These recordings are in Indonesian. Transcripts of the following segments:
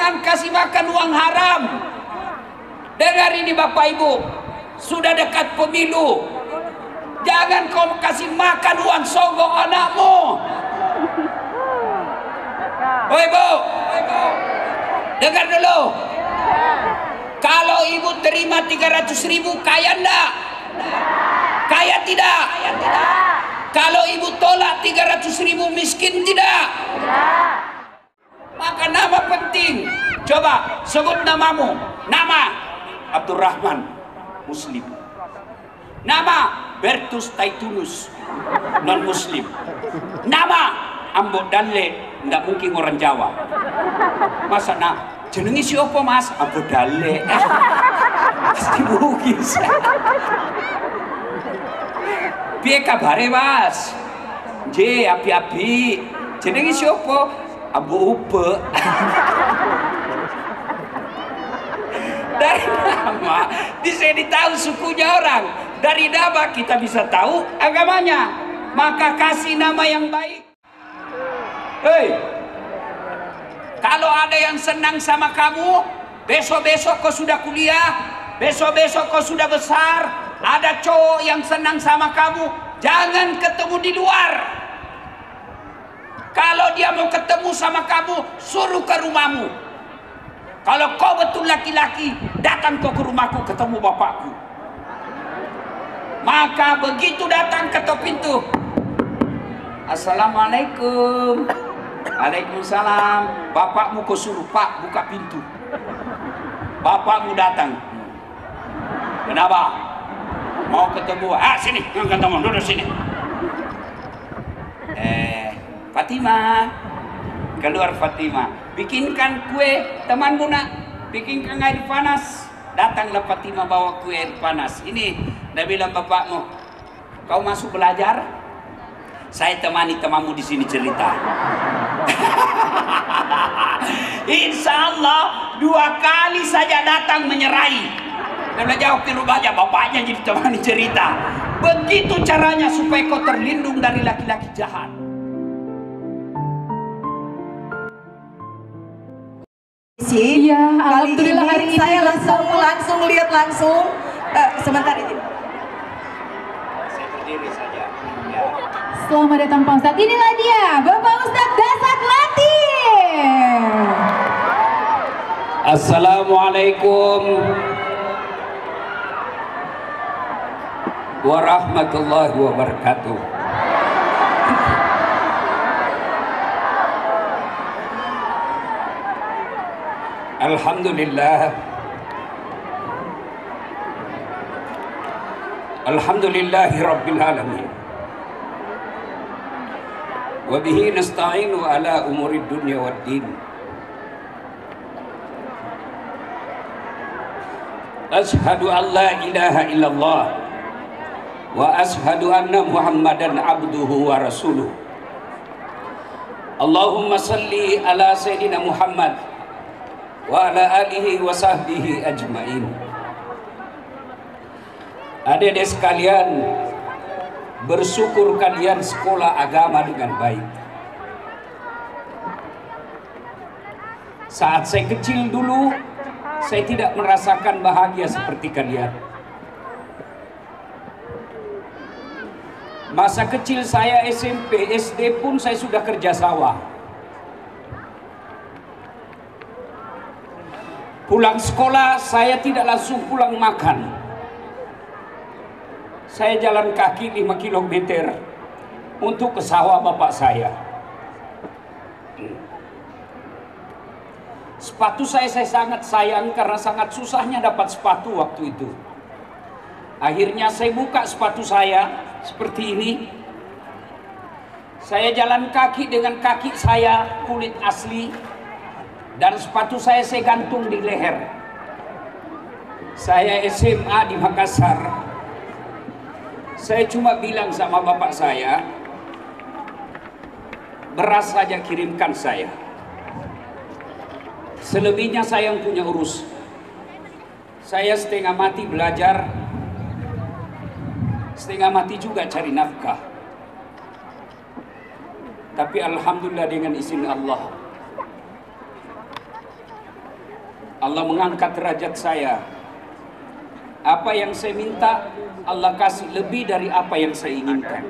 Jangan kasih makan uang haram. Dengar ini Bapak Ibu, sudah dekat pemilu. Jangan kau kasih makan uang sogok anakmu. Oh Ibu, dengar dulu. Kalau Ibu terima 300.000, kaya enggak? Kaya tidak? Kalau Ibu tolak 300.000, miskin tidak? Maka nama penting. Coba sebut namamu. Nama Abdurrahman, Muslim. Nama Bertus Taitulus, non Muslim. Nama Ambo Dalle, nggak mungkin orang Jawa. Masa nak jenengi siapa Mas? Ambo Dalle. Pasti mungkin. Piye kabare Mas? J api-api. Jenengi siapa? Ambo Upe. Dari nama bisa ditahu sukunya orang. Dari nama kita bisa tahu agamanya. Maka kasih nama yang baik. Hei, kalau ada yang senang sama kamu, besok-besok kau sudah kuliah, besok-besok kau sudah besar, ada cowok yang senang sama kamu, jangan ketemu di luar. Kalau dia mau ketemu sama kamu, suruh ke rumahmu. Kalau kau betul laki-laki, datang kau ke rumahku ketemu bapakku. Maka begitu datang ketok pintu, Assalamualaikum. Waalaikumsalam. Bapakmu kau suruh, Pak buka pintu. Bapakmu datang. Kenapa? Mau ketemu? Sini, ketemu, duduk sini. Fatimah, keluar Fatimah. Bikinkan kue, temanmu nak. Bikinkan air panas. Datanglah Fatimah bawa kue air panas. Ini, dia bilang bapakmu, kau masuk belajar? Saya temani temanmu di sini cerita. Insya Allah 2 kali saja datang menyerai. Dan jawab pilu baca bapaknya jadi temani cerita. Begitu caranya supaya kau terlindung dari laki-laki jahat. Iya, alhamdulillah hari ini saya langsung lihat langsung. Sebentar ini. Saya berdiri saja. Ya. Selamat datang Pak Ustadz. Inilah dia, Bapak Ustadz Dasat Latif. Assalamualaikum warahmatullahi wabarakatuh. Alhamdulillah. Alhamdulillahi rabbil alamin. Wa bihi nasta'inu ala umurid dunya waddin. Ashhadu an la ilaha illallah wa ashhadu anna Muhammadan abduhu wa rasuluh. Allahumma salli ala sayyidina Muhammad wa ala alihi wa sahbihi ajmain. Adik-adik sekalian, bersyukur kalian sekolah agama dengan baik. Saat saya kecil dulu, saya tidak merasakan bahagia seperti kalian. Masa kecil saya SMP, SD pun saya sudah kerja sawah. Pulang sekolah, saya tidak langsung pulang makan. Saya jalan kaki 5 km untuk ke sawah bapak saya. Sepatu saya sangat sayang karena sangat susahnya dapat sepatu waktu itu. Akhirnya saya buka sepatu saya seperti ini. Saya jalan kaki dengan kaki saya kulit asli. Dan sepatu saya gantung di leher. Saya SMA di Makassar. Saya cuma bilang sama bapak saya, beras saja kirimkan saya. Selebihnya saya yang punya urus. Saya setengah mati belajar, setengah mati juga cari nafkah. Tapi alhamdulillah dengan izin Allah, Allah mengangkat derajat saya. Apa yang saya minta, Allah kasih lebih dari apa yang saya inginkan.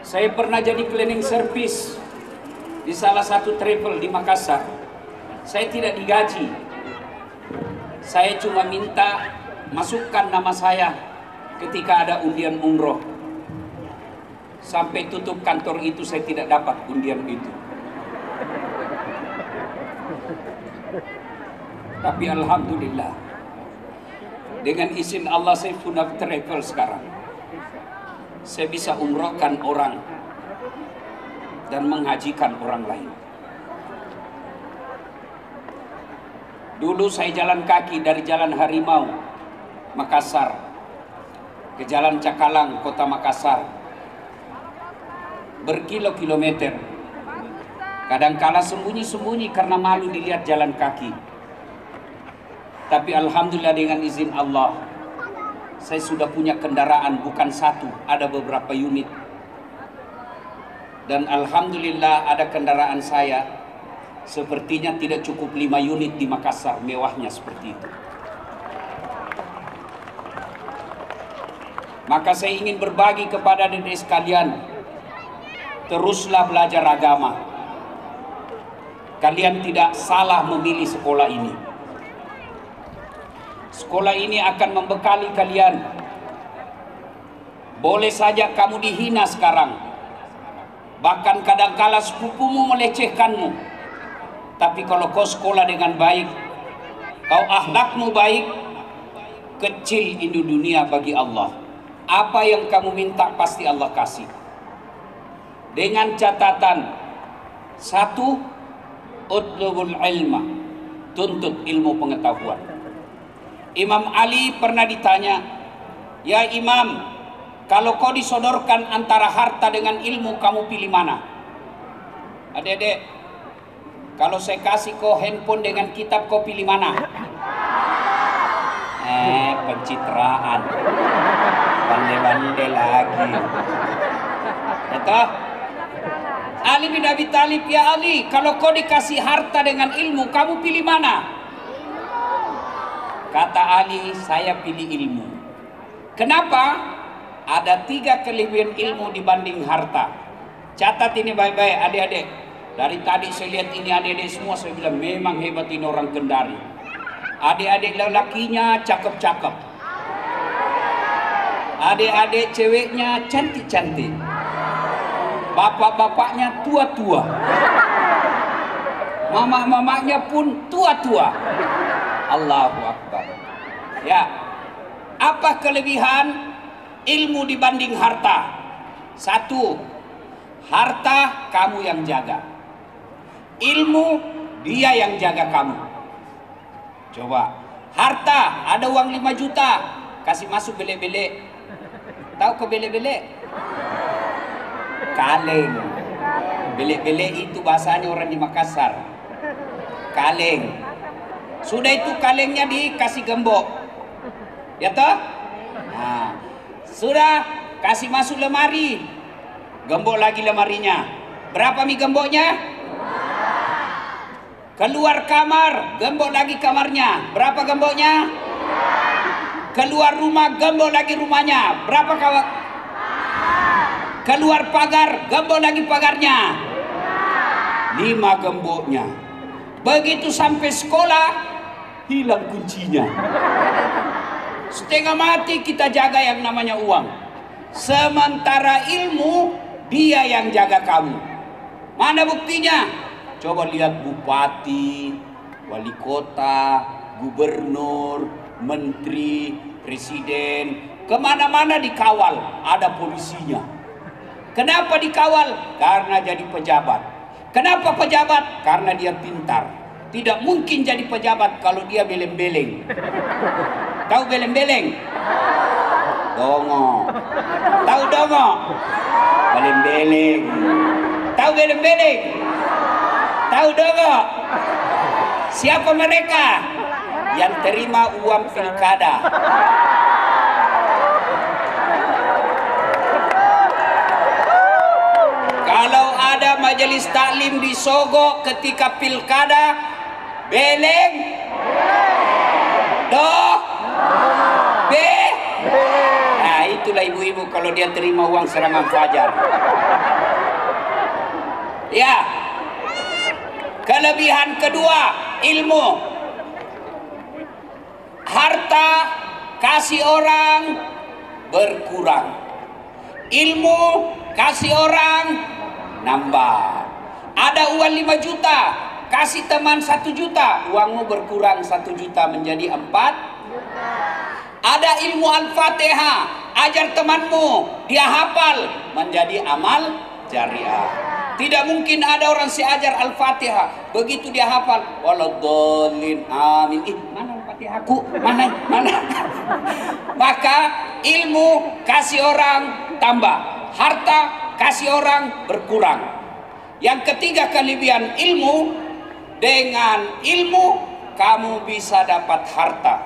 Saya pernah jadi cleaning service di salah satu travel di Makassar. Saya tidak digaji. Saya cuma minta masukkan nama saya ketika ada undian umroh. Sampai tutup kantor itu saya tidak dapat undian itu. Tapi alhamdulillah, dengan izin Allah saya sudah travel sekarang. Saya bisa umrohkan orang dan menghajikan orang lain. Dulu saya jalan kaki dari Jalan Harimau, Makassar, ke Jalan Cakalang, Kota Makassar. Berkilo-kilometer. Kadangkala sembunyi-sembunyi karena malu dilihat jalan kaki. Tapi alhamdulillah dengan izin Allah, saya sudah punya kendaraan, bukan satu, ada beberapa unit. Dan alhamdulillah ada kendaraan saya, sepertinya tidak cukup 5 unit di Makassar, mewahnya seperti itu. Maka saya ingin berbagi kepada adik-adik sekalian, teruslah belajar agama. Kalian tidak salah memilih sekolah ini. Sekolah ini akan membekali kalian. Boleh saja kamu dihina sekarang, bahkan kadangkala sepupumu melecehkanmu. Tapi kalau kau sekolah dengan baik, kau akhlakmu baik, kecil ini dunia bagi Allah. Apa yang kamu minta pasti Allah kasih. Dengan catatan, satu, utlubul ilma, tuntut ilmu pengetahuan. Imam Ali pernah ditanya, ya Imam, kalau kau disodorkan antara harta dengan ilmu, kamu pilih mana? Adik-adik, kalau saya kasih kau handphone dengan kitab, kau pilih mana? Pencitraan, bande-bande lagi. Itu Ali bin Abi Thalib, ya Ali, kalau kau dikasih harta dengan ilmu, kamu pilih mana? Kata Ali, saya pilih ilmu. Kenapa? Ada 3 kelebihan ilmu dibanding harta. Catat ini baik-baik adik-adik. Dari tadi saya lihat ini adik-adik semua, saya bilang memang hebat ini orang Kendari. Adik-adik lelakinya cakep-cakep. Adik-adik ceweknya cantik-cantik. Bapak-bapaknya tua-tua. Mama-mamanya pun tua-tua. Allahu Akbar. Ya, apa kelebihan ilmu dibanding harta? Satu, harta kamu yang jaga. Ilmu dia yang jaga kamu. Coba, harta ada uang 5 juta, kasih masuk belek-belek. Tahu ke belek-belek? Kaleng. Belek-belek itu bahasanya orang di Makassar. Kaleng. Sudah itu kalengnya dikasih gembok, ya toh? Nah, sudah kasih masuk lemari, gembok lagi lemarinya. Berapa mi gemboknya? Keluar kamar, gembok lagi kamarnya. Berapa gemboknya? Keluar rumah, gembok lagi rumahnya. Berapa kawan? Keluar pagar, gembok lagi pagarnya. 5 gemboknya. Begitu sampai sekolah, hilang kuncinya. Setengah mati kita jaga yang namanya uang. Sementara ilmu, dia yang jaga kamu. Mana buktinya? Coba lihat bupati, wali kota, gubernur, menteri, presiden. Kemana-mana dikawal, ada polisinya. Kenapa dikawal? Karena jadi pejabat. Kenapa pejabat? Karena dia pintar. Tidak mungkin jadi pejabat kalau dia beleng-beleng. Tahu beleng-beleng? Dongo. Tahu dongo? Beleng-beleng. Tahu beleng-beleng? Tahu dongo? Siapa mereka? Yang terima uang pilkada. Kalau ada majelis taklim di Sogok ketika pilkada, beleng, doh, be. Nah itulah ibu-ibu kalau dia terima uang serangan fajar. Ya. Kelebihan kedua, ilmu. Harta kasih orang berkurang. Ilmu kasih orang nambah. Ada uang 5 juta, kasih teman 1 juta, uangmu berkurang 1 juta menjadi 4. Ada ilmu Al-Fatihah, ajar temanmu, dia hafal, menjadi amal jariah. Tidak mungkin ada orang seajar Al-Fatihah, begitu dia hafal, waladhdallin, amin. Mana Al-Fatihahku? Mana? Maka ilmu kasih orang tambah, harta kasih orang berkurang. Yang ketiga kelebihan ilmu, dengan ilmu kamu bisa dapat harta.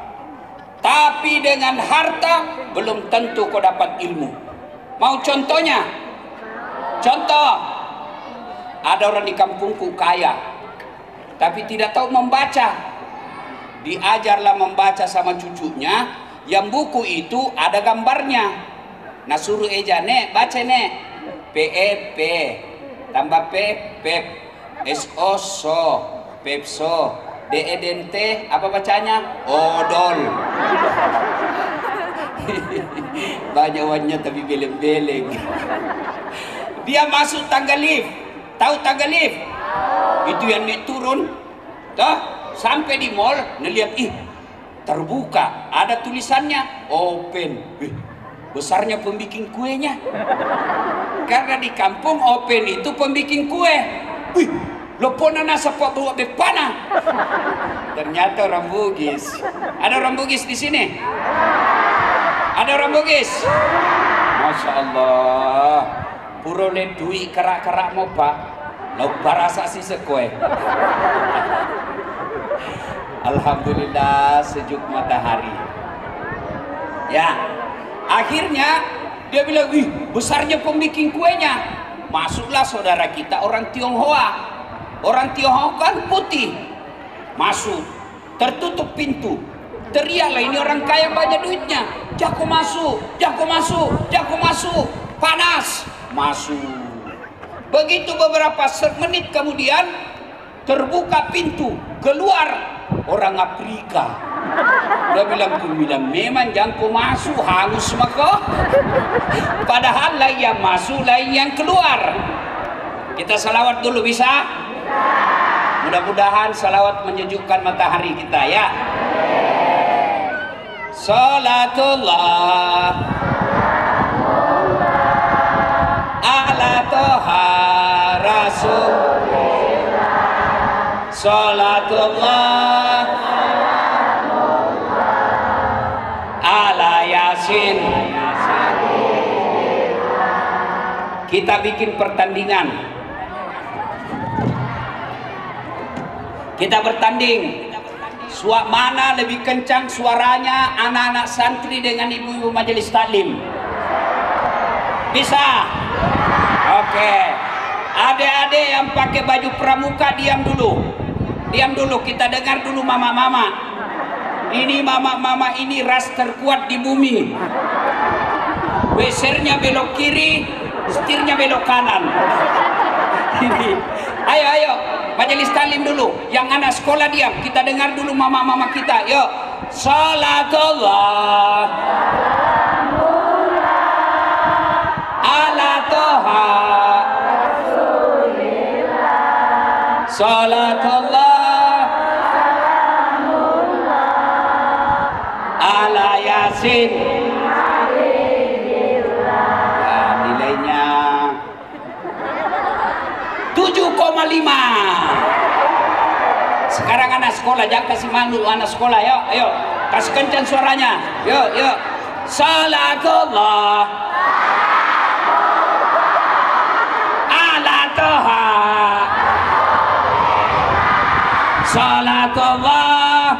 Tapi dengan harta belum tentu kau dapat ilmu. Mau contohnya? Contoh, ada orang di kampungku kaya, tapi tidak tahu membaca. Diajarlah membaca sama cucunya, yang buku itu ada gambarnya. Nah suruh eja, nek baca nek, PEP, tambah pep, SO so, pepso, DEDNT, apa bacanya? Odol. Banyak uangnya tapi beleng-beleng. Dia masuk tangga lift, tahu tangga lift? Itu yang naik turun, toh sampai di mall, ngeliat terbuka, ada tulisannya open. Besarnya pembikin kuenya. Karena di kampung open itu pembikin kue. Lopona nasa po buat bepana. Ternyata orang Bugis. Ada orang Bugis di sini? Ada orang Bugis? Masya Allah. Puro le duit kerak-kerak mau pak. Lupa rasa si sekue. Alhamdulillah sejuk matahari. Ya, akhirnya dia bilang, besarnya pembikin kuenya. Masuklah saudara kita orang Tionghoa. Orang Tionghoa kan putih. Masuk, tertutup pintu. Teriaklah, ini orang kaya banyak duitnya. Jago masuk, jago masuk, jago masuk. Panas, masuk. Begitu beberapa menit kemudian terbuka pintu, keluar orang Afrika. Dia bilang memang jangan masuk, hangus maka. Padahal lain yang masuk, lain yang keluar. Kita salawat dulu bisa? Mudah-mudahan salawat menyejukkan matahari kita ya. Salatullah ala toha rasulillah. Salatullah ala yasin. Kita bikin pertandingan. Kita bertanding. Mana lebih kencang suaranya anak-anak santri dengan ibu-ibu majelis taklim? Bisa? Oke. Adik-adik yang pakai baju pramuka diam dulu. Diam dulu, kita dengar dulu mama-mama. Ini mama-mama ini ras terkuat di bumi. Besernya belok kiri, setirnya belok kanan. Ayo, majelis taklim dulu. Yang anak sekolah diam, kita dengar dulu mama-mama kita. Yuk, salatullah ala toha salatullah ala yasin. Nilainya 7,5. Sekarang anak sekolah, jangan kasih malu anak sekolah. Yuk, ayo kasih kencang suaranya. Yuk. Salatullah ala toha salatullah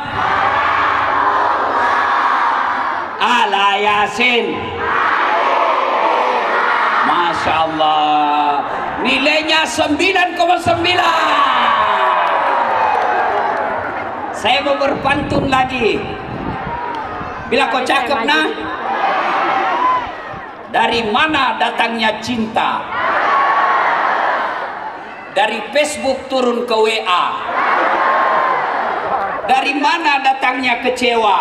ala yasin. Masya Allah. Nilainya 9,9. Saya mau berpantun lagi. Bila kau cakep nah, dari mana datangnya cinta? Dari Facebook turun ke WA. Dari mana datangnya kecewa?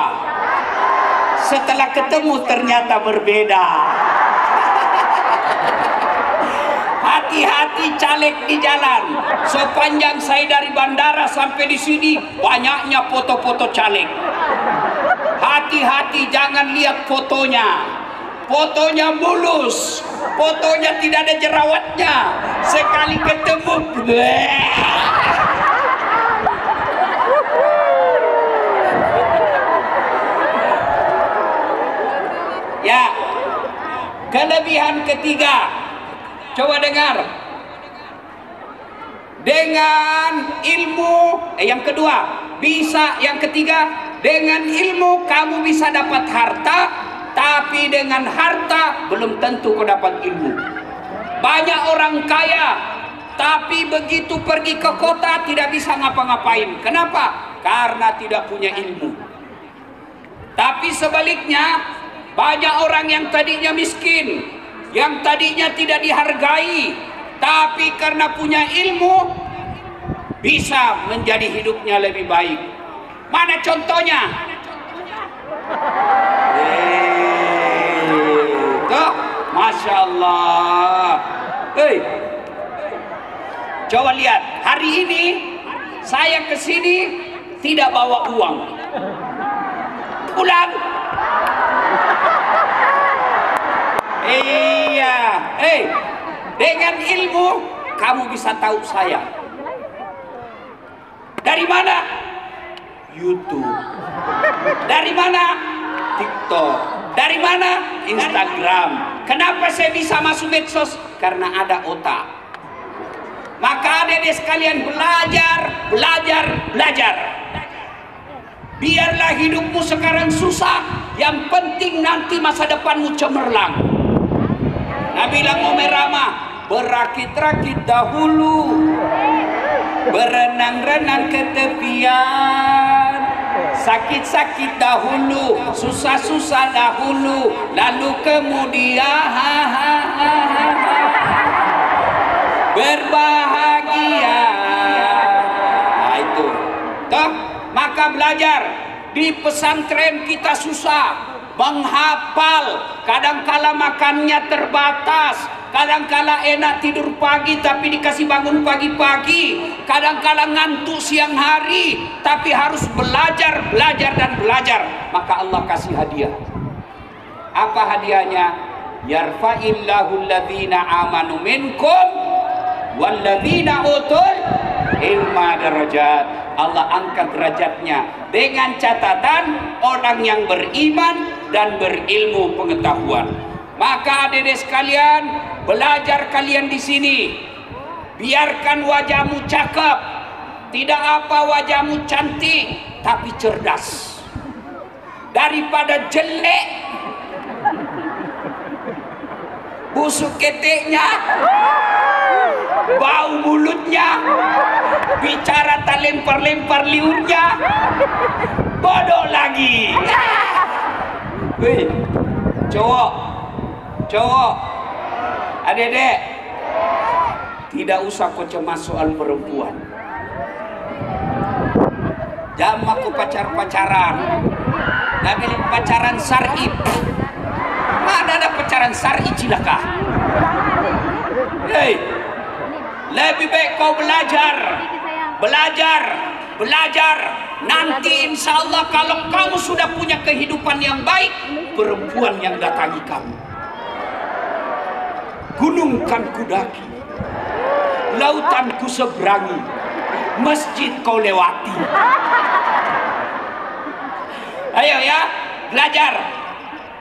Setelah ketemu ternyata berbeda. Hati-hati caleg di jalan. Sepanjang saya dari bandara sampai di sini banyaknya foto-foto caleg. Hati-hati jangan lihat fotonya. Fotonya mulus, fotonya tidak ada jerawatnya. Sekali ketemu, ya. Kelebihan ketiga, coba dengar. Dengan ilmu, yang kedua, bisa yang ketiga, dengan ilmu kamu bisa dapat harta, tapi dengan harta belum tentu kau dapat ilmu. Banyak orang kaya, tapi begitu pergi ke kota tidak bisa ngapa-ngapain. Kenapa? Karena tidak punya ilmu. Tapi sebaliknya, banyak orang yang tadinya miskin, yang tadinya tidak dihargai, tapi karena punya ilmu bisa menjadi hidupnya lebih baik. Mana contohnya? Tuh, Masya Allah. Hei, coba lihat, hari ini saya kesini tidak bawa uang. Pulang. Iya, dengan ilmu kamu bisa tahu saya. Dari mana? YouTube. Dari mana? TikTok. Dari mana? Instagram. Kenapa saya bisa masuk medsos? Karena ada otak. Maka adik-adik sekalian belajar. Biarlah hidupmu sekarang susah, yang penting nanti masa depanmu cemerlang. Nabi Umar Rama, berakit-rakit dahulu, berenang-renang ke tepian, sakit-sakit dahulu, susah-susah dahulu, lalu kemudian berbahagia. Nah itu, toh, maka belajar. Di pesantren kita susah menghafal, kadangkala makannya terbatas, kadangkala enak tidur pagi tapi dikasih bangun pagi-pagi, kadangkala ngantuk siang hari tapi harus belajar dan belajar. Maka Allah kasih hadiah. Apa hadiahnya? Yarfa'illahu alladhina amanu minkum walladzina utul ilma darajat. Allah angkat derajatnya dengan catatan orang yang beriman dan berilmu pengetahuan. Maka adik-adik sekalian, belajar kalian di sini. Biarkan wajahmu cakep, tidak apa wajahmu cantik, tapi cerdas. Daripada jelek, busuk keteknya, bau mulutnya, bicara tak lempar-lempar liurnya, bodoh lagi. Wih, cowok, adik-adik, tidak usah kau cemas soal perempuan. Jangan aku pacaran, nggak pilih pacaran syar'i. Mana ada pacaran syar'i cilaka? Hei, lebih baik kau belajar. Nanti insya Allah kalau kamu sudah punya kehidupan yang baik, perempuan yang datangi kamu. Gunung kan kudaki, lautan ku seberangi, masjid kau lewati. Ayo ya, belajar.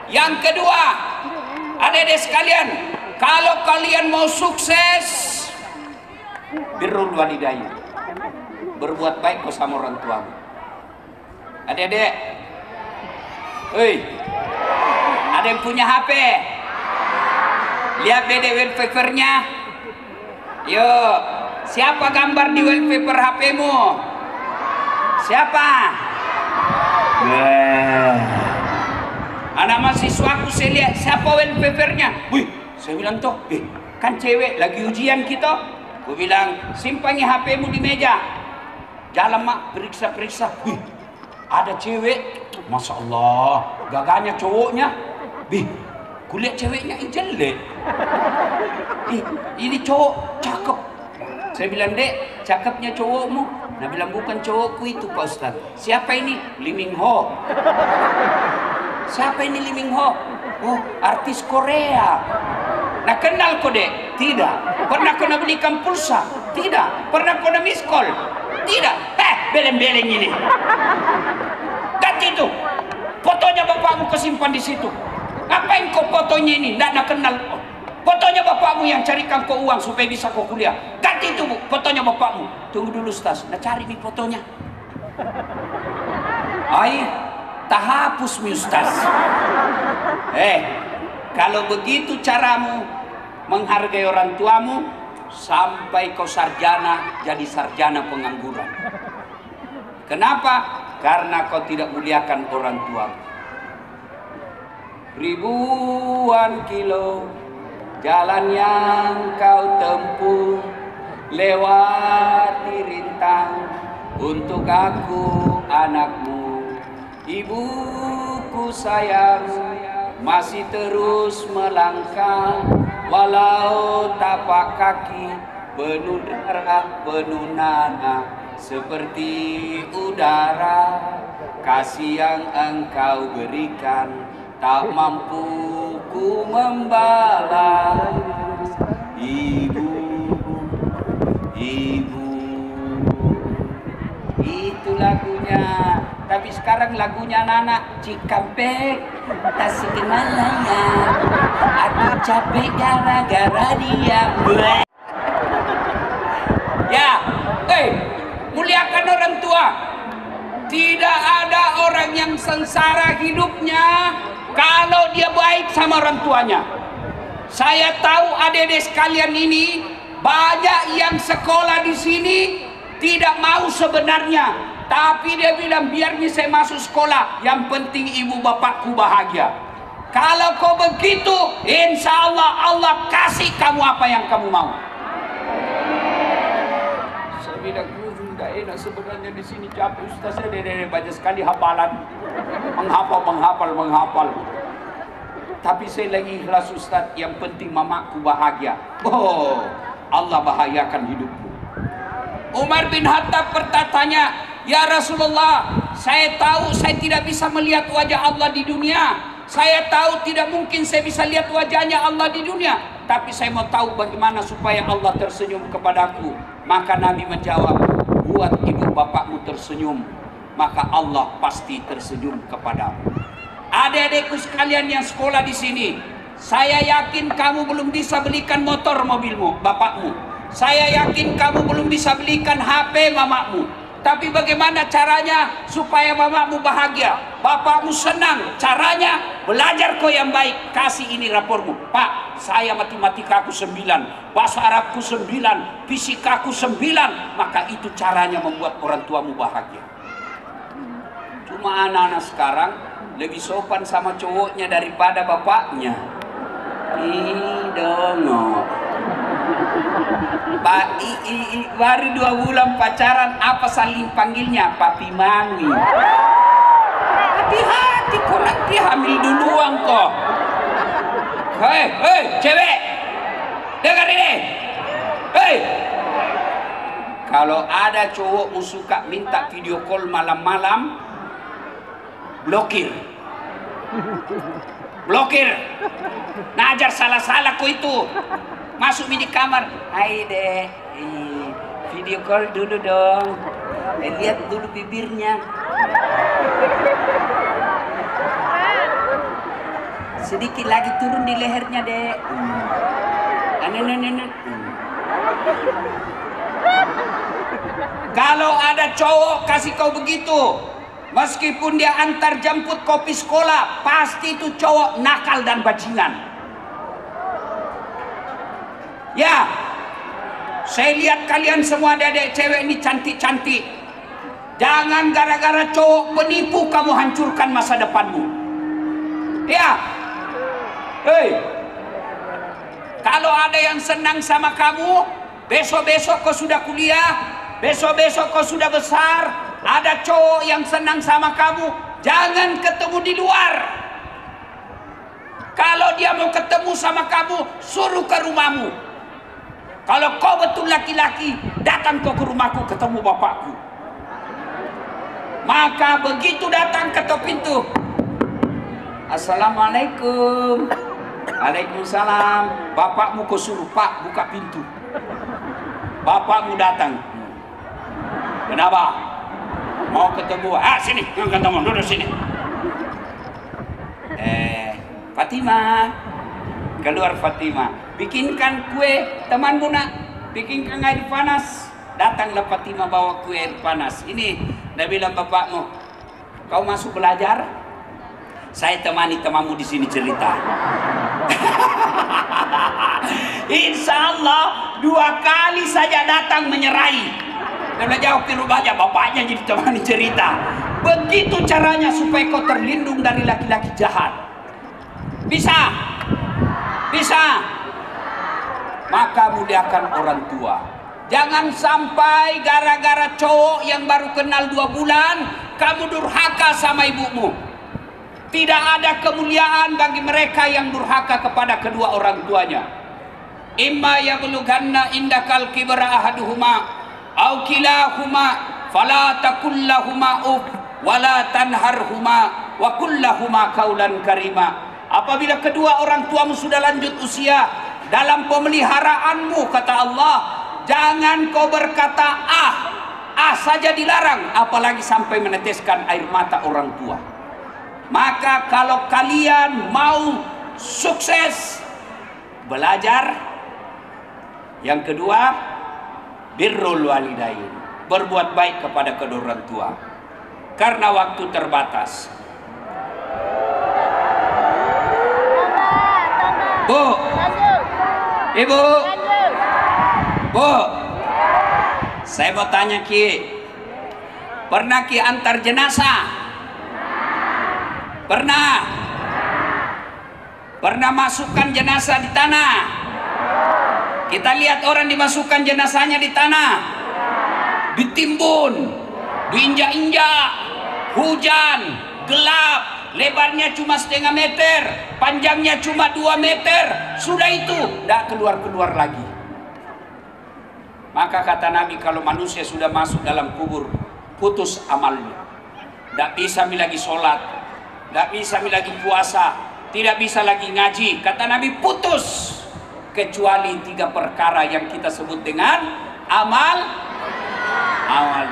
Yang kedua, adik-adik sekalian, kalau kalian mau sukses, birrul walidain, berbuat baik bersama orang tuamu. Adik-adik, ada yang punya HP? Lihat BD wallpapernya. Yuk, siapa gambar di wallpaper HP-mu? Siapa? Anak mahasiswaku saya lihat siapa wallpapernya. Wih, saya bilang toh, kan cewek lagi ujian kita. Gue bilang simpangi HP-mu di meja. Jalan mak, periksa-periksa. Wih, ada cewek, masya Allah, gagahnya cowoknya. Bih, kulihat ceweknya jelek. Ini cowok cakep. Saya bilang, dek, cakepnya cowokmu. Nah bilang, bukan cowokku itu Pak Ustaz. Siapa ini? Lee Min Ho. Siapa ini Lee Min Ho? Oh, artis Korea. Nah kenal kau dek? Tidak. Pernah kau belikan pulsa? Tidak. Pernah kau miss call? Tidak. Beleng-beleng ini. Ganti itu. Fotonya bapakmu kau simpan di situ. Ngapain kau fotonya ini? Tidak nak kenal. Fotonya bapakmu yang carikan kau uang supaya bisa kau kuliah. Ganti itu bu, fotonya bapakmu. Tunggu dulu Ustaz. Nah cari nih fotonya. Tak hapus mi Ustaz. Kalau begitu caramu menghargai orang tuamu, sampai kau sarjana jadi sarjana pengangguran. Kenapa? Karena kau tidak muliakan orang tuamu. Ribuan kilo jalan yang kau tempuh, lewati rintang untuk aku anakmu. Ibuku sayang masih terus melangkah, walau tapak kaki penuh darah penuh nanah. Seperti udara kasih yang engkau berikan, tak mampu ku membalas. Ibu, ibu, itu lagunya. Tapi sekarang lagunya anak-anak Cikampek, Tasikmalaya. Aku capek gara-gara dia. Ya, muliakan orang tua. Tidak ada orang yang sengsara hidupnya kalau dia baik sama orang tuanya. Saya tahu adik-adik sekalian ini banyak yang sekolah di sini tidak mau sebenarnya, tapi dia bilang biar saya masuk sekolah, yang penting ibu bapakku bahagia. Kalau kau begitu, insya Allah Allah kasih kamu apa yang kamu mau. Saya bilang nggak enak sebenarnya di sini, capek Ustaz, saya banyak sekali hafalan, menghafal. Tapi saya lagi ikhlas Ustaz, yang penting mamaku bahagia. Oh, Allah bahagiakan hidupku. Umar bin Khattab bertanya, ya Rasulullah, saya tahu saya tidak bisa melihat wajah Allah di dunia. Saya tahu tidak mungkin saya bisa lihat wajahnya Allah di dunia. Tapi saya mau tahu bagaimana supaya Allah tersenyum kepadaku. Maka Nabi menjawab, buat ibu bapakmu tersenyum, maka Allah pasti tersenyum kepadamu. Adik-adikku sekalian yang sekolah di sini, saya yakin kamu belum bisa belikan motor mobilmu, bapakmu. Saya yakin kamu belum bisa belikan HP mamamu. Tapi bagaimana caranya supaya mamamu bahagia, bapakmu senang? Caranya belajar kau yang baik. Kasih ini rapormu. Pak, saya matematikaku 9, bahasa Arabku 9, fisikaku 9. Maka itu caranya membuat orang tuamu bahagia. Cuma anak-anak sekarang lebih sopan sama cowoknya daripada bapaknya. Baru 2 bulan pacaran, apa saling panggilnya? Papi mami. Hati-hati kok, nanti hamil duluan kok. Hei, cewek, dengar ini. Hei, kalau ada cowokmu suka minta video call malam-malam, blokir. Najar salah-salah kok itu. Masuk di kamar, hai deh, video call dulu dong, lihat dulu bibirnya, sedikit lagi turun di lehernya deh. Kalau ada cowok kasih kau begitu, meskipun dia antar jemput kopi sekolah, pasti itu cowok nakal dan bajingan. Ya, Saya lihat kalian semua dedek cewek ini cantik-cantik. Jangan gara-gara cowok penipu kamu hancurkan masa depanmu. Ya. Hei. Kalau ada yang senang sama kamu, besok-besok kau sudah kuliah, besok-besok kau sudah besar, ada cowok yang senang sama kamu, jangan ketemu di luar. Kalau dia mau ketemu sama kamu, suruh ke rumahmu. Kalau kau betul laki-laki, datang kau ke rumahku ketemu bapakku. Maka begitu datang ketok pintu, Assalamualaikum. Waalaikumsalam. Bapakmu kau suruh, Pak buka pintu. Bapakmu datang. Kenapa? Mau ketemu? Sini, ketemu duduk sini. Fatima, keluar Fatima. Bikinkan kue, temanmu nak. Bikinkan air panas. Datanglah Fatima bawa kue air panas. Ini, dia bilang bapakmu, kau masuk belajar? Saya temani temanmu di sini cerita. Insya Allah 2 kali saja datang menyerai. Dan dia jawab di rumahnya, bapaknya jadi temani cerita. Begitu caranya supaya kau terlindung dari laki-laki jahat. Bisa? Bisa? Maka muliakan orang tua. Jangan sampai gara-gara cowok yang baru kenal 2 bulan, kamu durhaka sama ibumu. Tidak ada kemuliaan bagi mereka yang durhaka kepada kedua orang tuanya. Imma yablughanna indakal kibra ahaduhuma aw kilahuma fala taqul lahumā uff wala tanharhuma wa qul lahumā qawlan karima. Apabila kedua orang tuamu sudah lanjut usia, dalam pemeliharaanmu kata Allah, jangan kau berkata saja dilarang, apalagi sampai meneteskan air mata orang tua. Maka kalau kalian mau sukses belajar, yang kedua birrul walidain, berbuat baik kepada kedua orang tua. Karena waktu terbatas. Bu, Ibu, Bu, saya mau tanya Ki, pernah Ki antar jenazah? Pernah? Pernah masukkan jenazah di tanah? Kita lihat orang dimasukkan jenazahnya di tanah, ditimbun, diinjak-injak, hujan, gelap, lebarnya cuma setengah meter, panjangnya cuma 2 meter, sudah itu tidak keluar-keluar lagi. Maka kata Nabi, kalau manusia sudah masuk dalam kubur, putus amalnya, tidak bisa lagi sholat, tidak bisa lagi puasa, tidak bisa lagi ngaji. Kata Nabi, putus, kecuali 3 perkara yang kita sebut dengan amal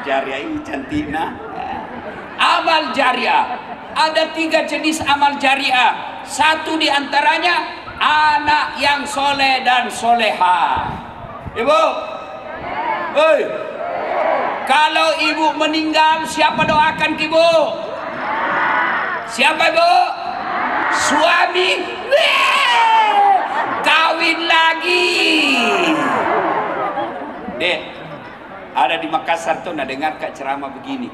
jariah. Ini cantik nah. Amal jariah, ada 3 jenis amal jariah. Satu diantaranya anak yang soleh dan soleha. Ibu, hei, kalau ibu meninggal, siapa doakan ibu? Siapa ibu? Suami. Kawin lagi. Dek, ada di Makassar tuh, nak dengar kak ceramah begini.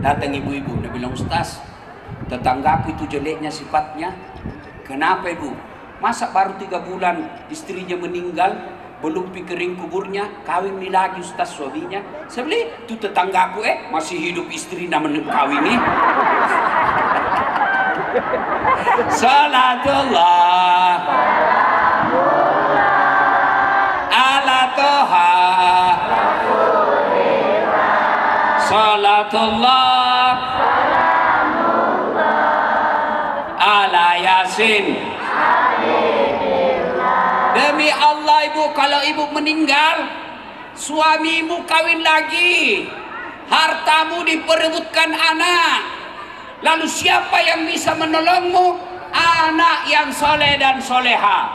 Datang ibu-ibu, dia bilang, Ustaz, tetanggaku itu jeleknya sifatnya. Kenapa ibu? Masa baru 3 bulan istrinya meninggal, belum kering kuburnya, kawin lagi Ustaz suaminya. Saya bilang, itu tetanggaku masih hidup istri namanya kawin nih. Salatullah ala toha, salatullah ala yasin. Demi Allah ibu, kalau ibu meninggal, suamimu kawin lagi, hartamu diperebutkan anak, lalu siapa yang bisa menolongmu? Anak yang soleh dan soleha,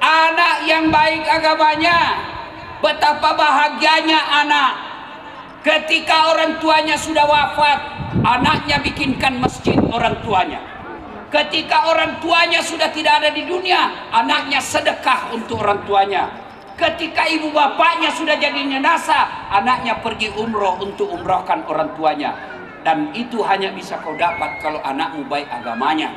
anak yang baik agamanya. Betapa bahagianya anak ketika orang tuanya sudah wafat, anaknya bikinkan masjid orang tuanya. Ketika orang tuanya sudah tidak ada di dunia, anaknya sedekah untuk orang tuanya. Ketika ibu bapaknya sudah jadi nasa, anaknya pergi umroh untuk umrohkan orang tuanya. Dan itu hanya bisa kau dapat kalau anakmu baik agamanya.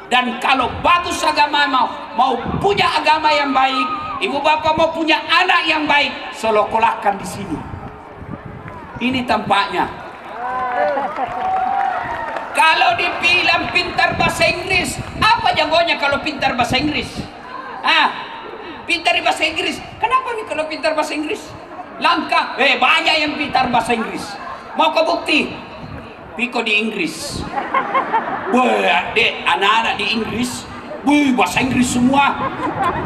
Dan kalau bagus agama, mau punya agama yang baik, ibu bapak mau punya anak yang baik, sekolahkan di sini. Ini tampaknya. Kalau dibilang pintar bahasa Inggris, apa jagonya kalau pintar bahasa Inggris? Pintar bahasa Inggris. Kenapa nih kalau pintar bahasa Inggris? Langka. Banyak yang pintar bahasa Inggris. Mau ke bukti? Piko di Inggris. Dek, anak-anak di Inggris, bahasa Inggris semua.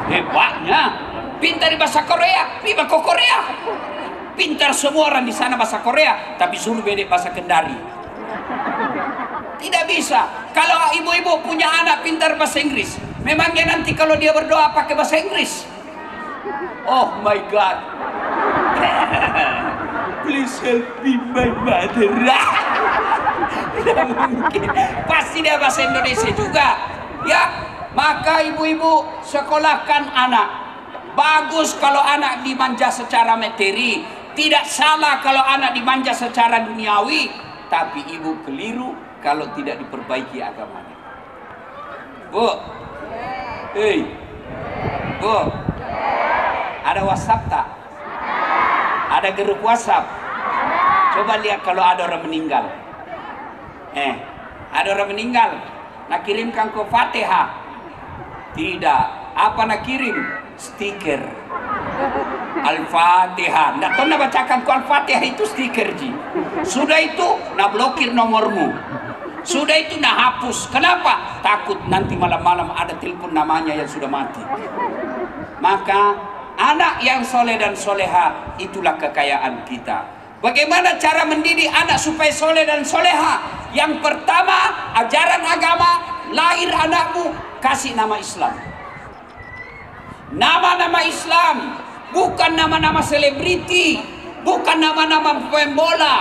Hebatnya. Pintar bahasa Korea, piba ke Korea. Pintar semua orang di sana bahasa Korea, tapi suruh bedek bahasa Kendari. Tidak bisa. Kalau ibu-ibu punya anak pintar bahasa Inggris, memangnya nanti kalau dia berdoa pakai bahasa Inggris? Oh my God. Please help me my mother. Tidak mungkin. Pasti dia bahasa Indonesia juga. Ya, maka ibu-ibu sekolahkan anak. Bagus kalau anak dimanja secara materi. Tidak salah kalau anak dimanja secara duniawi. Tapi ibu keliru kalau tidak diperbaiki agamanya. Bu, Bu, ada WhatsApp tak? Ada grup WhatsApp? Coba lihat kalau ada orang meninggal. Ada orang meninggal, nak kirimkan ke Fatihah? Tidak. Apa nak kirim? Stiker Al-Fatihah. Nggak tahu nak bacakan ke Al-Fatihah itu stiker ji. Sudah itu nak blokir nomormu. Sudah itu nak hapus. Kenapa? Takut nanti malam-malam ada telepon namanya yang sudah mati. Maka anak yang soleh dan soleha itulah kekayaan kita. Bagaimana cara mendidik anak supaya soleh dan soleha? Yang pertama, ajaran agama. Lahir anakmu, kasih nama Islam. Nama-nama Islam, bukan nama-nama selebriti, bukan nama-nama pemain bola.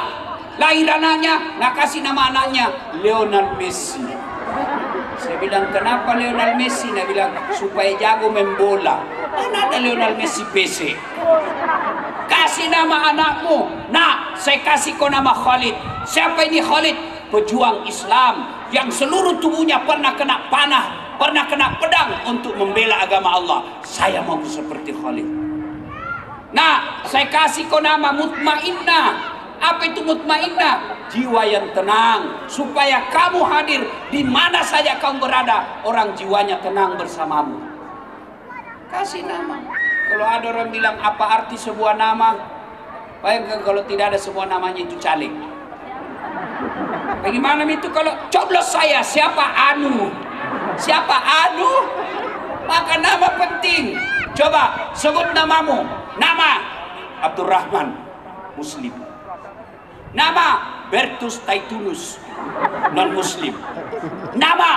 Lahir anaknya, nak kasih nama anaknya Lionel Messi. Saya bilang, kenapa Lionel Messi? Dia bilang, supaya jago main bola. Mana ada Lionel Messi PC? Kasih nama anakmu. Nah, saya kasih kau nama Khalid. Siapa ini Khalid? Pejuang Islam yang seluruh tubuhnya pernah kena panah, pernah kena pedang untuk membela agama Allah. Saya mau seperti Khalid. Nah, saya kasih kau nama Mutmainnah. Apa itu mutmainnah? Jiwa yang tenang, supaya kamu hadir di mana saja kamu berada, orang jiwanya tenang bersamamu. Kasih nama. Kalau ada orang bilang apa arti sebuah nama, bayangkan kalau tidak ada sebuah namanya itu caleg. Bagaimana itu kalau coblos saya, siapa Anu? Siapa Anu? Maka nama penting. Coba sebut namamu. Nama Abdurrahman, Muslim. Nama Bertus Taitunus, non Muslim. Nama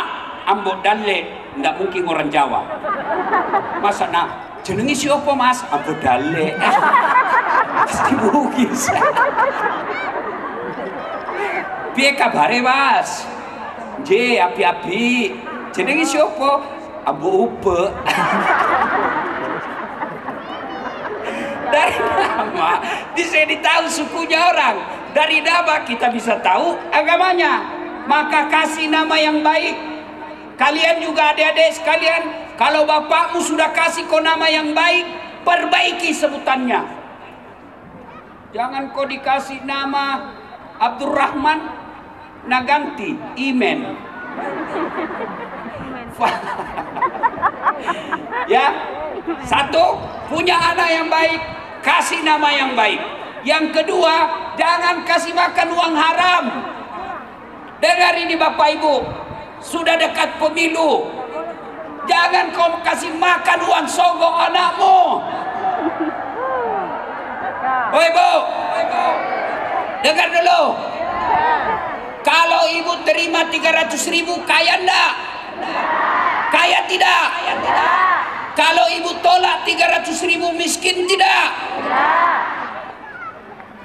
Ambo Dalle, nggak mungkin orang Jawa. Masa jenengi siapa mas? Ambo Dalle. Pasti mungkin. Piye kabare mas? J api-api. Jenengi siapa? Ambo Upe. Dari nama bisa ditahu sukunya orang. Dari nama kita bisa tahu agamanya. Maka kasih nama yang baik. Kalian juga adik-adik sekalian, kalau bapakmu sudah kasih kau nama yang baik, perbaiki sebutannya. Jangan kau dikasih nama Abdurrahman, nah ganti Imen. Ya, satu, punya anak yang baik, kasih nama yang baik. Yang kedua, jangan kasih makan uang haram. Dengar ini Bapak Ibu, sudah dekat pemilu. Jangan kau kasih makan uang sogok anakmu. Oh Ibu, dengar dulu. Kalau ibu terima 300.000, kaya enggak? Kaya tidak? Kalau ibu tolak 300.000, miskin tidak?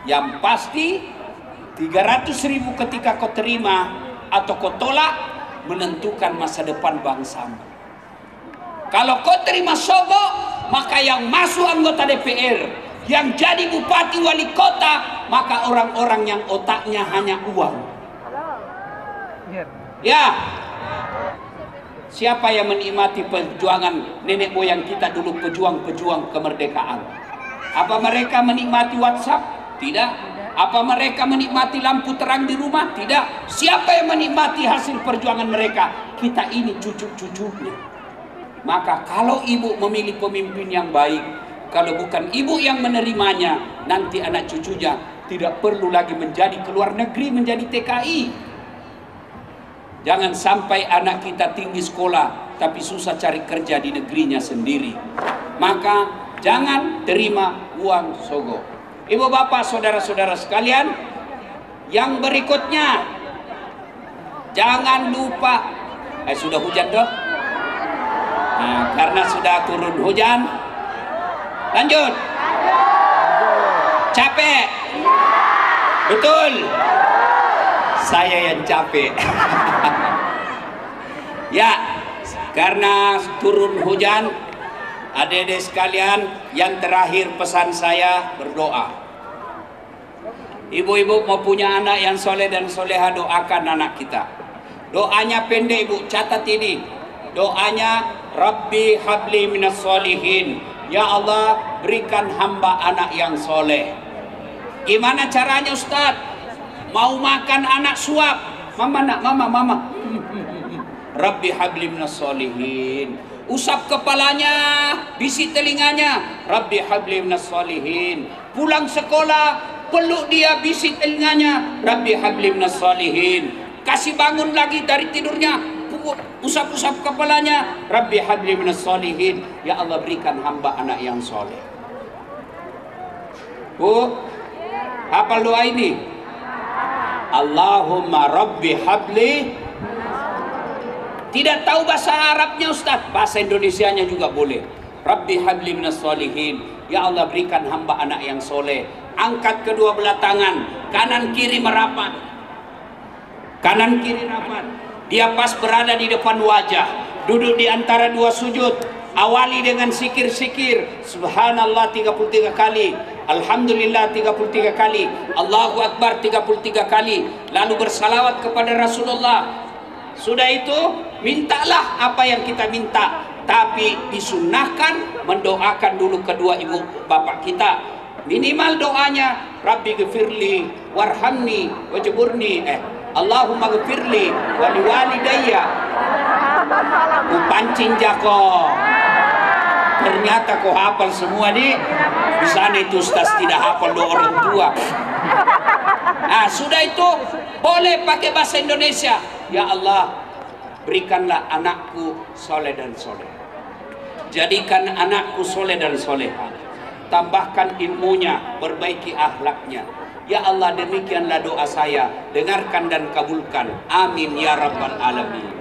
Yang pasti 300.000 ketika kau terima atau kau tolak menentukan masa depan bangsamu. Kalau kau terima sogok, maka yang masuk anggota DPR, yang jadi bupati wali kota, maka orang-orang yang otaknya hanya uang. Ya, siapa yang menikmati perjuangan nenek moyang kita dulu, pejuang-pejuang kemerdekaan? Apa mereka menikmati WhatsApp? Tidak. Apa mereka menikmati lampu terang di rumah? Tidak. Siapa yang menikmati hasil perjuangan mereka? Kita ini cucu-cucunya. Maka kalau ibu memilih pemimpin yang baik, kalau bukan ibu yang menerimanya, nanti anak cucunya tidak perlu lagi menjadi keluar negeri, menjadi TKI. Jangan sampai anak kita tinggi sekolah tapi susah cari kerja di negerinya sendiri. Maka jangan terima uang sogo. Ibu bapak saudara-saudara sekalian, yang berikutnya jangan lupa, sudah hujan toh? Nah, karena sudah turun hujan, lanjut. Capek? Betul. Saya yang capek. Ya, karena turun hujan, adik-adik sekalian, yang terakhir pesan saya berdoa. Ibu-ibu mau punya anak yang soleh dan soleha, doakan anak kita. Doanya pendek ibu, catat ini. Doanya, Rabbi habli minas solihin. Ya Allah, berikan hamba anak yang soleh. Gimana caranya Ustaz? Mau makan anak suap. Mama nak, mama. Rabbi habli minas solihin. Usap kepalanya, bisi telinganya, Rabbi habli minas solihin. Pulang sekolah, peluk dia, bisi telinganya, Rabbi habli minas solihin. Kasih bangun lagi dari tidurnya, usap-usap kepalanya, Rabbi habli minas solihin. Ya Allah, berikan hamba anak yang soleh. Bu, hafal doa ini? Allahumma Rabbi habli. Tidak tahu bahasa Arabnya Ustaz, bahasa Indonesianya juga boleh. Rabbi habli minas solihin. Ya Allah, berikan hamba anak yang soleh. Angkat kedua belah tangan, kanan kiri merapat, kanan kiri rapat. Dia pas berada di depan wajah, duduk di antara dua sujud. Awali dengan sikir-sikir, subhanallah 33 kali, alhamdulillah 33 kali, Allahu Akbar 33 kali, lalu bersalawat kepada Rasulullah. Sudah itu, mintalah apa yang kita minta. Tapi disunnahkan mendoakan dulu kedua ibu bapak kita. Minimal doanya, Rabbi gfirli warhamni wajburni. Allahumma gfirli wali walidayya. Pancing jako. Ternyata kau hafal semua nih. Di sana itu Ustaz tidak hafal doa orang tua. Nah, sudah itu boleh pakai bahasa Indonesia. Ya Allah, berikanlah anakku soleh dan soleh. Jadikan anakku soleh dan soleha. Tambahkan ilmunya, perbaiki akhlaknya. Ya Allah, demikianlah doa saya. Dengarkan dan kabulkan. Amin ya rabbal alamin.